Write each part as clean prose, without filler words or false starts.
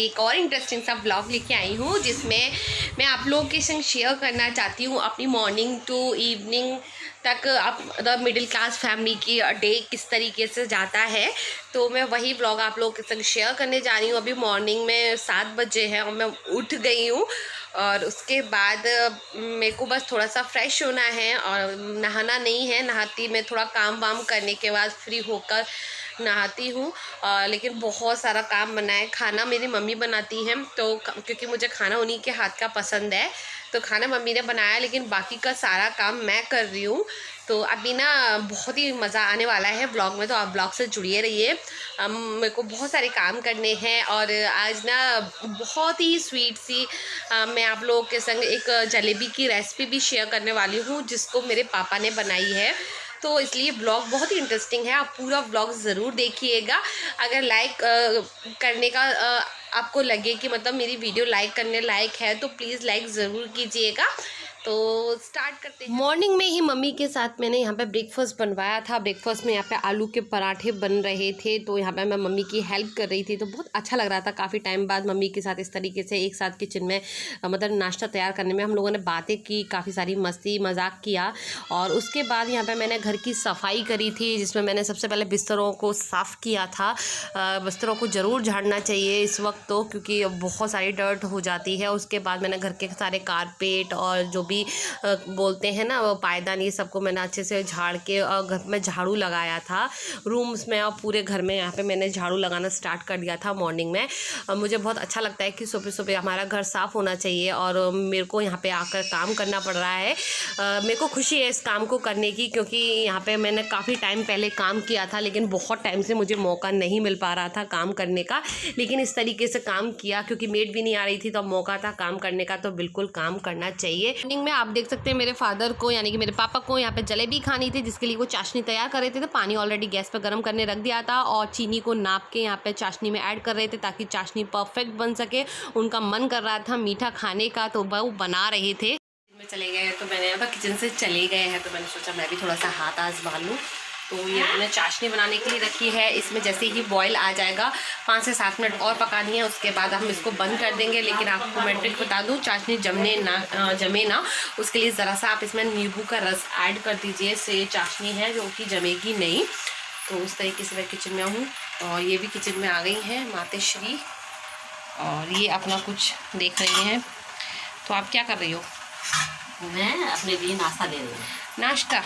कि एक और इंटरेस्टिंग सा व्लॉग लेके आई हूँ जिसमें मैं आप लोगों के संग शेयर करना चाहती हूँ अपनी मॉर्निंग टू इवनिंग तक आप द मिडिल क्लास फैमिली की डे किस तरीके से जाता है। तो मैं वही व्लॉग आप लोगों के संग शेयर करने जा रही हूँ। अभी मॉर्निंग में 7 बजे है और मैं उठ गई हूँ और उसके बाद मेरे को बस थोड़ा सा फ्रेश होना है और नहाना नहीं है। नहाती मैं थोड़ा काम वाम करने के बाद फ्री होकर नहाती हूँ। लेकिन बहुत सारा काम बना है। खाना मेरी मम्मी बनाती हैं तो क्योंकि मुझे खाना उन्हीं के हाथ का पसंद है तो खाना मम्मी ने बनाया, लेकिन बाकी का सारा काम मैं कर रही हूँ। तो अभी ना बहुत ही मज़ा आने वाला है ब्लॉग में, तो आप ब्लॉग से जुड़िए रहिए। मेरे को बहुत सारे काम करने हैं और आज ना बहुत ही स्वीट सी मैं आप लोगों के संग एक जलेबी की रेसिपी भी शेयर करने वाली हूँ जिसको मेरे पापा ने बनाई है। तो इसलिए ब्लॉग बहुत ही इंटरेस्टिंग है, आप पूरा ब्लॉग ज़रूर देखिएगा। अगर लाइक करने का आपको लगे कि मतलब मेरी वीडियो लाइक करने लायक है तो प्लीज़ लाइक ज़रूर कीजिएगा। तो स्टार्ट करते हैं। मॉर्निंग में ही मम्मी के साथ मैंने यहाँ पे ब्रेकफास्ट बनवाया था। ब्रेकफास्ट में यहाँ पे आलू के पराठे बन रहे थे तो यहाँ पे मैं मम्मी की हेल्प कर रही थी तो बहुत अच्छा लग रहा था। काफ़ी टाइम बाद मम्मी के साथ इस तरीके से एक साथ किचन में मतलब नाश्ता तैयार करने में हम लोगों ने बातें की, काफ़ी सारी मस्ती मजाक किया। और उसके बाद यहाँ पर मैंने घर की सफाई करी थी जिसमें मैंने सबसे पहले बिस्तरों को साफ़ किया था। बिस्तरों को ज़रूर झाड़ना चाहिए इस वक्त तो, क्योंकि बहुत सारी डर्ट हो जाती है। उसके बाद मैंने घर के सारे कारपेट और जो भी बोलते हैं ना वो पायदान, ये सबको मैंने अच्छे से झाड़ के और घर में झाड़ू लगाया था रूम्स में और पूरे घर में। यहाँ पे मैंने झाड़ू लगाना स्टार्ट कर दिया था मॉर्निंग में। मुझे बहुत अच्छा लगता है कि सुबह सुबह हमारा घर साफ़ होना चाहिए और मेरे को यहाँ पे आकर काम करना पड़ रहा है। मेरे को खुशी है इस काम को करने की, क्योंकि यहाँ पे मैंने काफ़ी टाइम पहले काम किया था लेकिन बहुत टाइम से मुझे मौका नहीं मिल पा रहा था काम करने का। लेकिन इस तरीके से काम किया क्योंकि मेड भी नहीं आ रही थी तो मौका था काम करने का, तो बिल्कुल काम करना चाहिए। मॉर्निंग में आप देख सकते हैं मेरे फादर को यानी कि मेरे पापा को यहाँ पे जलेबी खानी थी जिसके लिए वो चाशनी तैयार कर रहे थे। तो पानी ऑलरेडी गैस पे गर्म करने रख दिया था और चीनी को नाप के यहाँ पे चाशनी में ऐड कर रहे थे ताकि चाशनी परफेक्ट बन सके। उनका मन कर रहा था मीठा खाने का तो वो बना रहे थे। में चले गए तो मैंने अब किचन से चले गए हैं तो मैंने सोचा मैं भी थोड़ा सा हाथ आजमा लूँ। तो ये मैंने चाशनी बनाने के लिए रखी है। इसमें जैसे ही बॉयल आ जाएगा 5 से 7 मिनट और पकानी है, उसके बाद हम इसको बंद कर देंगे। लेकिन आपको मैं ट्रिक बता दूं, चाशनी जमे ना उसके लिए ज़रा सा आप इसमें नींबू का रस ऐड कर दीजिए। इससे चाशनी है जो कि जमेगी नहीं। तो उस तरीके से मैं किचन में हूँ और ये भी किचन में आ गई हैं मातेश्री और ये अपना कुछ देख रही हैं। तो आप क्या कर रही हो? मैं अपने लिए नाश्ता दे रही हूँ। नाश्ता?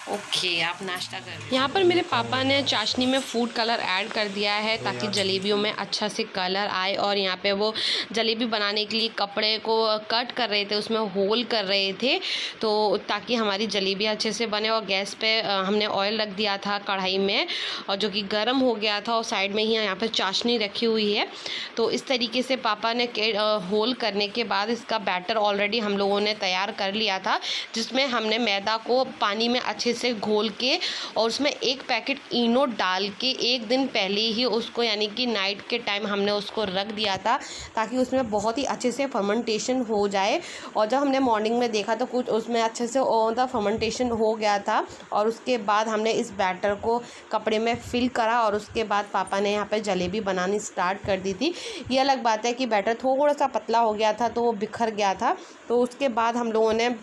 ओके, आप नाश्ता कर रहे हैं। यहाँ पर मेरे पापा ने चाशनी में फूड कलर ऐड कर दिया है ताकि जलेबियों में अच्छा से कलर आए। और यहाँ पे वो जलेबी बनाने के लिए कपड़े को कट कर रहे थे, उसमें होल कर रहे थे तो ताकि हमारी जलेबी अच्छे से बने। और गैस पे हमने ऑयल रख दिया था कढ़ाई में और जो कि गर्म हो गया था और साइड में ही यहाँ पर चाशनी रखी हुई है। तो इस तरीके से पापा ने होल करने के बाद इसका बैटर ऑलरेडी हम लोगों ने तैयार कर लिया था जिसमें हमने मैदा को पानी में अच्छे से घोल के और उसमें 1 पैकेट इनो डाल के 1 दिन पहले ही उसको यानी कि नाइट के टाइम हमने उसको रख दिया था ताकि उसमें बहुत ही अच्छे से फर्मेंटेशन हो जाए। और जब हमने मॉर्निंग में देखा तो कुछ उसमें अच्छे से फर्मेंटेशन हो गया था। और उसके बाद हमने इस बैटर को कपड़े में फिल करा और उसके बाद पापा ने यहाँ पे जलेबी बनानी स्टार्ट कर दी थी। ये अलग बात है कि बैटर थोड़ा सा पतला हो गया था तो वो बिखर गया था। तो उसके बाद हम लोगों ने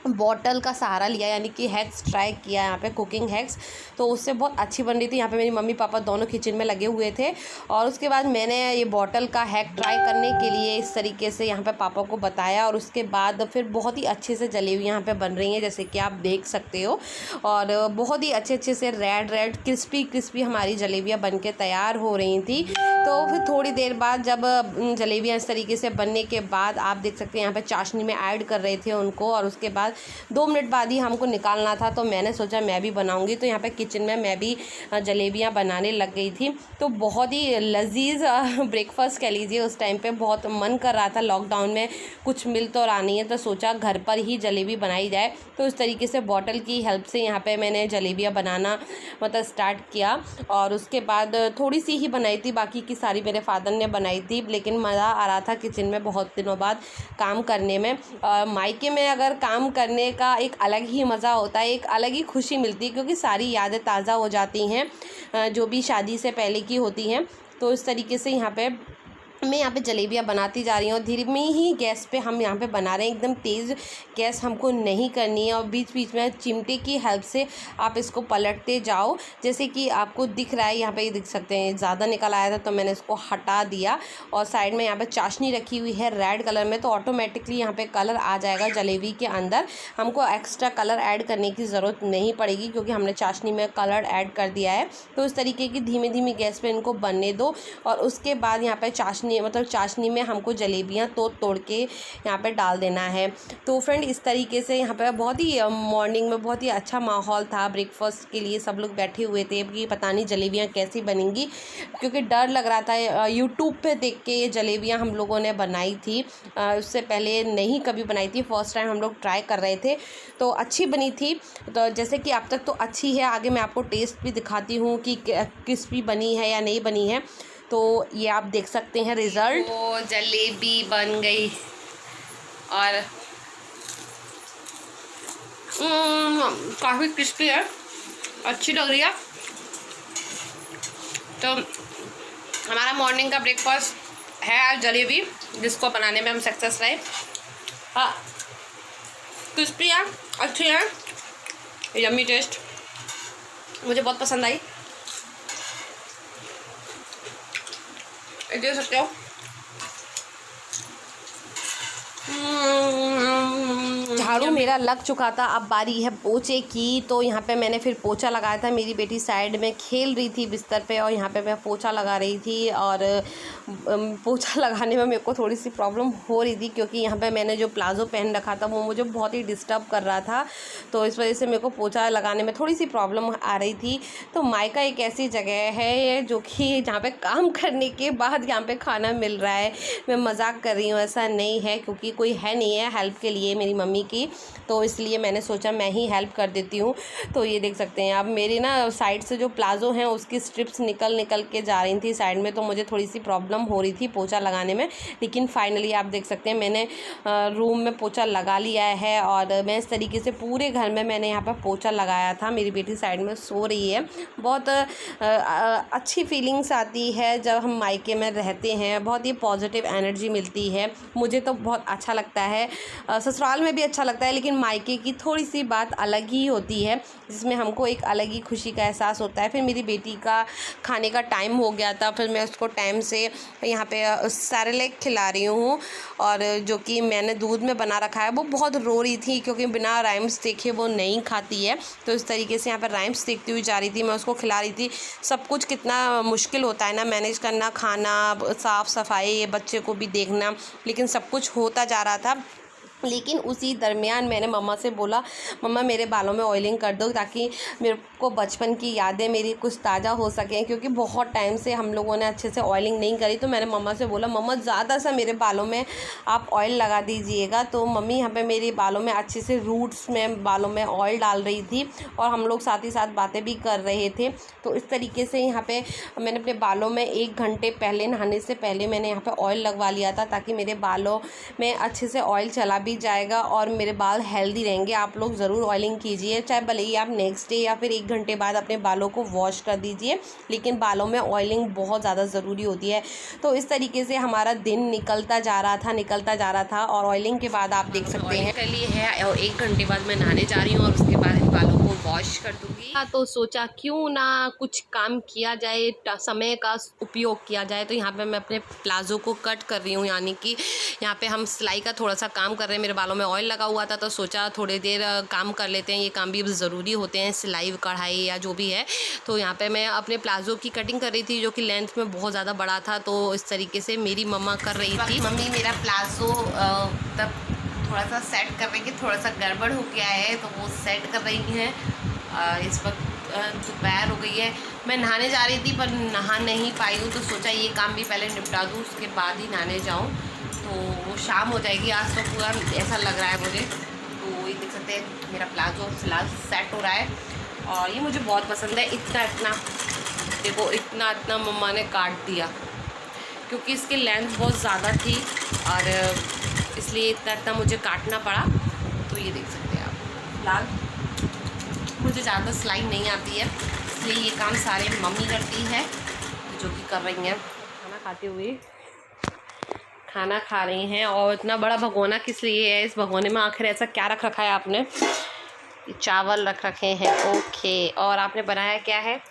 बॉटल का सहारा लिया यानी कि हैक्स ट्राई किया यहाँ पे, कुकिंग हैक्स, तो उससे बहुत अच्छी बन रही थी। यहाँ पे मेरी मम्मी पापा दोनों किचन में लगे हुए थे और उसके बाद मैंने ये बॉटल का हैक ट्राई करने के लिए इस तरीके से यहाँ पे पापा को बताया और उसके बाद फिर बहुत ही अच्छे से जलेबी यहाँ पे बन रही हैं जैसे कि आप देख सकते हो। और बहुत ही अच्छे से रेड क्रिस्पी हमारी जलेबियाँ बन के तैयार हो रही थी। तो फिर थोड़ी देर बाद जब जलेबियाँ इस तरीके से बनने के बाद आप देख सकते हैं यहाँ पर चाशनी में ऐड कर रहे थे उनको और उसके बाद 2 मिनट बाद ही हमको निकालना था। तो मैंने सोचा मैं भी बनाऊंगी। तो यहाँ पे किचन में मैं भी जलेबियाँ बनाने लग गई थी। तो बहुत ही लजीज ब्रेकफास्ट कह लीजिए। उस टाइम पे बहुत मन कर रहा था, लॉकडाउन में कुछ मिल तो रहा नहीं है तो सोचा घर पर ही जलेबी बनाई जाए। तो इस तरीके से बॉटल की हेल्प से यहाँ पे मैंने जलेबियाँ बनाना मतलब स्टार्ट किया। और उसके बाद थोड़ी सी ही बनाई थी, बाकी की सारी मेरे फादर ने बनाई थी। लेकिन मज़ा आ रहा था किचन में बहुत दिनों बाद काम करने में। मायके में अगर काम करने का एक अलग ही मज़ा होता है, एक अलग ही खुशी मिलती है क्योंकि सारी यादें ताज़ा हो जाती हैं जो भी शादी से पहले की होती हैं। तो इस तरीके से यहाँ पे मैं यहाँ पे जलेबियाँ बनाती जा रही हूँ और धीमी ही गैस पे हम यहाँ पे बना रहे हैं। एकदम तेज़ गैस हमको नहीं करनी है और बीच बीच में चिमटे की हेल्प से आप इसको पलटते जाओ। जैसे कि आपको दिख रहा है यहाँ पे, देख सकते हैं ज़्यादा निकल आया था तो मैंने इसको हटा दिया। और साइड में यहाँ पे चाशनी रखी हुई है रेड कलर में, तो ऑटोमेटिकली यहाँ पे कलर आ जाएगा जलेबी के अंदर। हमको एक्स्ट्रा कलर ऐड करने की ज़रूरत नहीं पड़ेगी क्योंकि हमने चाशनी में कलर ऐड कर दिया है। तो इस तरीके की धीमी धीमी गैस पे इनको बनने दो और उसके बाद यहाँ पे चाशनी में हमको जलेबियाँ तोड़ के यहाँ पे डाल देना है। तो फ्रेंड इस तरीके से यहाँ पे बहुत ही मॉर्निंग में बहुत ही अच्छा माहौल था। ब्रेकफास्ट के लिए सब लोग बैठे हुए थे कि पता नहीं जलेबियाँ कैसी बनेंगी, क्योंकि डर लग रहा था। यूट्यूब पे देख के ये जलेबियाँ हम लोगों ने बनाई थी, उससे पहले नहीं कभी बनाई थी, फर्स्ट टाइम हम लोग ट्राई कर रहे थे। तो अच्छी बनी थी। तो जैसे कि अब तक तो अच्छी है, आगे मैं आपको टेस्ट भी दिखाती हूँ कि क्रिस्पी बनी है या नहीं बनी है। तो ये आप देख सकते हैं रिज़ल्ट। तो जलेबी बन गई और काफ़ी क्रिस्पी है, अच्छी लग रही है। तो हमारा मॉर्निंग का ब्रेकफास्ट है आज जलेबी, जिसको बनाने में हम सक्सेस रहे। हाँ, क्रिस्पी है, अच्छी है, यम्मी टेस्ट, मुझे बहुत पसंद आई। देख सकते हो झाड़ू मेरा लग चुका था, अब बारी है पोछे की। तो यहाँ पे मैंने फिर पोछा लगाया था। मेरी बेटी साइड में खेल रही थी बिस्तर पे और यहाँ पे मैं पोछा लगा रही थी। और पोछा लगाने में मेरे को थोड़ी सी प्रॉब्लम हो रही थी क्योंकि यहाँ पे मैंने जो प्लाज़ो पहन रखा था वो मुझे बहुत ही डिस्टर्ब कर रहा था। तो इस वजह से मेरे को पोछा लगाने में थोड़ी सी प्रॉब्लम आ रही थी। तो मायका एक ऐसी जगह है जो कि जहाँ पे काम करने के बाद यहाँ पे खाना मिल रहा है। मैं मजाक कर रही हूँ, ऐसा नहीं है, क्योंकि कोई है नहीं है हेल्प के लिए मेरी मम्मी की, तो इसलिए मैंने सोचा मैं ही हेल्प कर देती हूँ। तो ये देख सकते हैं आप, मेरी ना साइड से जो प्लाज़ो हैं उसकी स्ट्रिप्स निकल के जा रही थी साइड में, तो मुझे थोड़ी सी प्रॉब्लम हो रही थी पोछा लगाने में। लेकिन फाइनली आप देख सकते हैं मैंने रूम में पोछा लगा लिया है और मैं इस तरीके से पूरे घर में मैंने यहाँ पर पोछा लगाया था। मेरी बेटी साइड में सो रही है। बहुत अच्छी फीलिंग्स आती है जब हम मायके में रहते हैं, बहुत ही पॉजिटिव एनर्जी मिलती है। मुझे तो बहुत अच्छा लगता है, ससुराल में भी अच्छा लगता है, लेकिन मायके की थोड़ी सी बात अलग ही होती है जिसमें हमको एक अलग ही खुशी का एहसास होता है। फिर मेरी बेटी का खाने का टाइम हो गया था, फिर मैं उसको टाइम से यहाँ पे सेरेलैक खिला रही हूँ और जो कि मैंने दूध में बना रखा है। वो बहुत रो रही थी क्योंकि बिना राइम्स देखे वो नहीं खाती है, तो इस तरीके से यहाँ पर राइम्स देखती हुई जा रही थी, मैं उसको खिला रही थी। सब कुछ कितना मुश्किल होता है ना मैनेज करना, खाना, साफ़ सफाई, बच्चे को भी देखना, लेकिन सब कुछ होता जा रहा था। लेकिन उसी दरमियान मैंने मम्मा से बोला, मम्मा मेरे बालों में ऑयलिंग कर दो ताकि मेरे को बचपन की यादें मेरी कुछ ताज़ा हो सकें, क्योंकि बहुत टाइम से हम लोगों ने अच्छे से ऑयलिंग नहीं करी। तो मैंने मम्मा से बोला, मम्मा ज़्यादा सा मेरे बालों में आप ऑयल लगा दीजिएगा। तो मम्मी यहाँ पे मेरे बालों में अच्छे से रूट्स में बालों में ऑयल डाल रही थी और हम लोग साथ ही साथ बातें भी कर रहे थे। तो इस तरीके से यहाँ पर मैंने अपने बालों में 1 घंटे पहले, नहाने से पहले मैंने यहाँ पर ऑयल लगवा लिया था ताकि मेरे बालों में अच्छे से ऑयल चला भी जाएगा और मेरे बाल हेल्दी रहेंगे। आप लोग ज़रूर ऑयलिंग कीजिए, चाहे भले ही आप नेक्स्ट डे या फिर 1 घंटे बाद अपने बालों को वॉश कर दीजिए, लेकिन बालों में ऑयलिंग बहुत ज़्यादा ज़रूरी होती है। तो इस तरीके से हमारा दिन निकलता जा रहा था और ऑयलिंग के बाद आप देख सकते हैं कर ली है और 1 घंटे बाद मैं नहाने जा रही हूँ और उसके बाद इन बालों को वॉश कर दूँगी। तो सोचा क्यों ना कुछ काम किया जाए, समय का उपयोग किया जाए। तो यहाँ पे मैं अपने प्लाज़ो को कट कर रही हूँ, यानी कि यहाँ पे हम सिलाई का थोड़ा सा काम कर रहे हैं। मेरे बालों में ऑयल लगा हुआ था तो सोचा थोड़ी देर काम कर लेते हैं, ये काम भी ज़रूरी होते हैं, सिलाई कढ़ाई या जो भी है। तो यहाँ पे मैं अपने प्लाज़ो की कटिंग कर रही थी जो कि लेंथ में बहुत ज़्यादा बड़ा था, तो इस तरीके से मेरी मम्मा कर रही थी। मम्मी मेरा प्लाज़ो तब थोड़ा सा सेट कर रही है, थोड़ा सा गड़बड़ हो गया है तो वो सेट कर रही हैं। इस वक्त दोपहर हो गई है, मैं नहाने जा रही थी पर नहा नहीं पाई हूँ, तो सोचा ये काम भी पहले निपटा दूँ उसके बाद ही नहाने जाऊँ। तो शाम हो जाएगी आज, तो पूरा ऐसा लग रहा है मुझे। तो ये देख सकते हैं मेरा प्लाज़ो फिलहाल सेट हो रहा है और ये मुझे बहुत पसंद है। इतना देखो, इतना मम्मा ने काट दिया क्योंकि इसकी लेंथ बहुत ज़्यादा थी और इसलिए इतना मुझे काटना पड़ा। तो ये देख सकते हैं आप, फिलहाल मुझे ज़्यादा सिलाई नहीं आती है, इसलिए ये काम सारे मम्मी करती है जो कि कर रही हैं। खाना खाते हुए खाना खा रही हैं। और इतना बड़ा भगोना किस लिए है? इस भगोने में आखिर ऐसा क्या रख रखा है आपने? चावल रख रखे हैं, ओके। और आपने बनाया क्या है?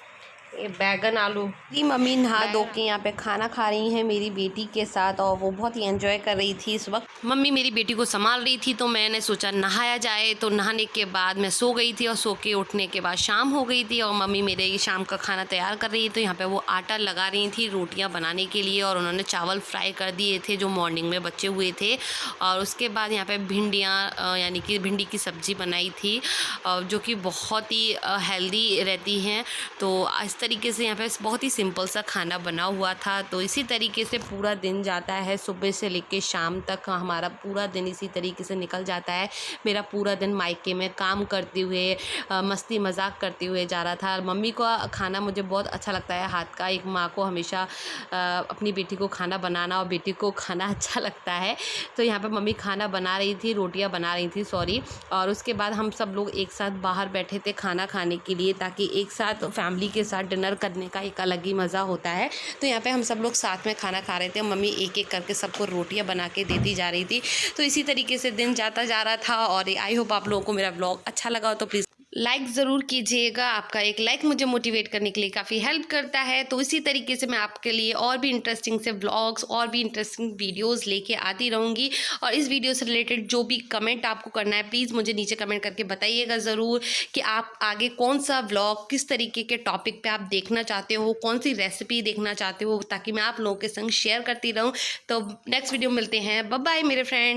ये बैगन आलू। मेरी मम्मी नहा धो के यहाँ पे खाना खा रही हैं मेरी बेटी के साथ, और वो बहुत ही एंजॉय कर रही थी इस वक्त। मम्मी मेरी बेटी को संभाल रही थी, तो मैंने सोचा नहाया जाए। तो नहाने के बाद मैं सो गई थी, और सो के उठने के बाद शाम हो गई थी, और मम्मी मेरे ये शाम का खाना तैयार कर रही थी। तो यहाँ पे वो आटा लगा रही थी रोटियाँ बनाने के लिए, और उन्होंने चावल फ्राई कर दिए थे जो मॉर्निंग में बचे हुए थे। और उसके बाद यहाँ पे भिंडियाँ यानी कि भिंडी की सब्ज़ी बनाई थी, जो कि बहुत ही हेल्दी रहती हैं। तो इस तरीके से यहाँ पे बहुत ही सिंपल सा खाना बना हुआ था। तो इसी तरीके से पूरा दिन जाता है, सुबह से लेके शाम तक हमारा पूरा दिन इसी तरीके से निकल जाता है। मेरा पूरा दिन मायके में काम करते हुए मस्ती मजाक करते हुए जा रहा था। मम्मी का खाना मुझे बहुत अच्छा लगता है हाथ का। एक माँ को हमेशा अपनी बेटी को खाना बनाना और बेटी को खाना अच्छा लगता है। तो यहाँ पर मम्मी खाना बना रही थी, रोटियाँ बना रही थी, सॉरी। और उसके बाद हम सब लोग एक साथ बाहर बैठे थे खाना खाने के लिए, ताकि एक साथ फैमिली के साथ डिनर करने का एक अलग ही मज़ा होता है। तो यहाँ पे हम सब लोग साथ में खाना खा रहे थे। मम्मी एक एक करके सबको रोटियां बना के देती जा रही थी। तो इसी तरीके से दिन जाता जा रहा था। और आई होप आप लोगों को मेरा व्लॉग अच्छा लगा हो तो प्लीज़ लाइक ज़रूर कीजिएगा। आपका एक लाइक मुझे मोटिवेट करने के लिए काफ़ी हेल्प करता है। तो इसी तरीके से मैं आपके लिए और भी इंटरेस्टिंग से व्लॉग्स और भी इंटरेस्टिंग वीडियोस लेके आती रहूँगी। और इस वीडियो से रिलेटेड जो भी कमेंट आपको करना है, प्लीज़ मुझे नीचे कमेंट करके बताइएगा ज़रूर कि आप आगे कौन सा व्लॉग, किस तरीके के टॉपिक पे आप देखना चाहते हो, कौन सी रेसिपी देखना चाहते हो, ताकि मैं आप लोगों के संग शेयर करती रहूँ। तो नेक्स्ट वीडियो मिलते हैं। बाय बाय मेरे फ्रेंड्स।